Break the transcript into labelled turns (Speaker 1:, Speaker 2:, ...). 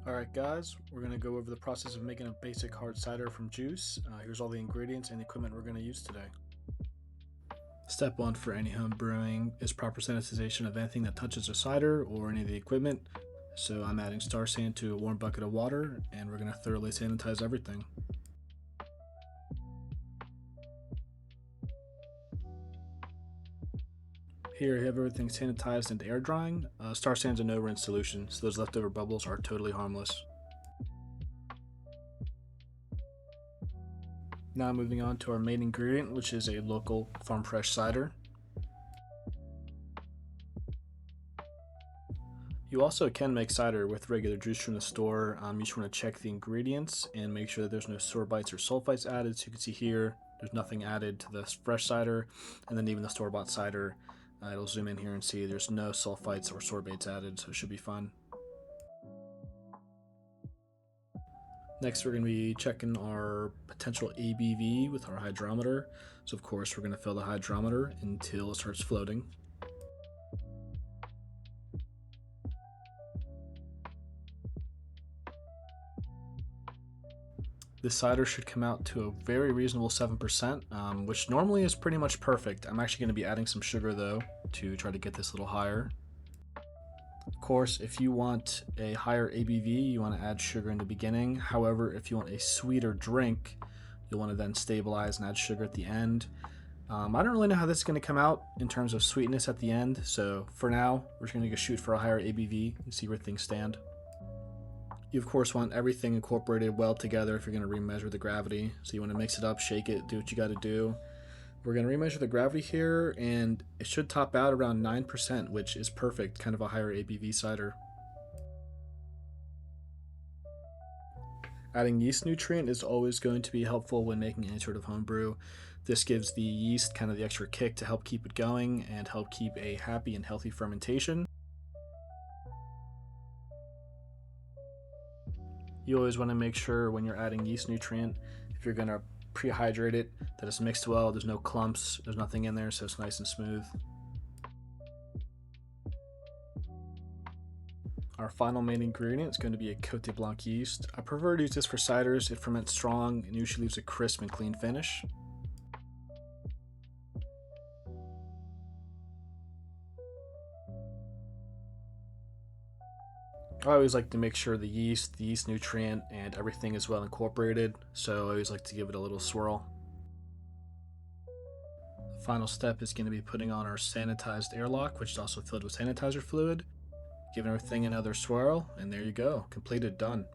Speaker 1: Alright guys, we're going to go over the process of making a basic hard cider from juice. Here's all the ingredients and equipment we're going to use today. Step 1 for any home brewing is proper sanitization of anything that touches a cider or any of the equipment. So I'm adding Star Sand to a warm bucket of water and we're going to thoroughly sanitize everything. Here you have everything sanitized and air drying. Star Sand's a no rinse solution, so those leftover bubbles are totally harmless. Now moving on to our main ingredient, which is a local farm fresh cider. You also can make cider with regular juice from the store. You just want to check the ingredients and make sure that there's no sorbites or sulfites added. So you can see here, there's nothing added to this fresh cider, and then even the store-bought cider, it'll zoom in here and see there's no sulfites or sorbates added, so it should be fun. Next, we're going to be checking our potential ABV with our hydrometer. So of course, we're going to fill the hydrometer until it starts floating. This cider should come out to a very reasonable 7%, which normally is pretty much perfect. I'm actually going to be adding some sugar though to try to get this a little higher. Of course, if you want a higher ABV, you want to add sugar in the beginning. However, if you want a sweeter drink, you'll want to then stabilize and add sugar at the end. I don't really know how this is going to come out in terms of sweetness at the end, so for now, we're just going to go shoot for a higher ABV and see where things stand. You of course want everything incorporated well together if you're going to remeasure the gravity. So you want to mix it up, shake it, do what you got to do. We're going to remeasure the gravity here, and it should top out around 9%, which is perfect, kind of a higher ABV cider. Adding yeast nutrient is always going to be helpful when making any sort of home brew. This gives the yeast kind of the extra kick to help keep it going and help keep a happy and healthy fermentation. You always want to make sure when you're adding yeast nutrient, if you're going to prehydrate it, that it's mixed well, there's no clumps, there's nothing in there, so it's nice and smooth. Our final main ingredient is going to be a Cote Blanc yeast. I prefer to use this for ciders. It ferments strong and usually leaves a crisp and clean finish. I always like to make sure the yeast nutrient, and everything is well incorporated, so I always like to give it a little swirl. The final step is going to be putting on our sanitized airlock, which is also filled with sanitizer fluid. Giving everything another swirl, and there you go, completed, done.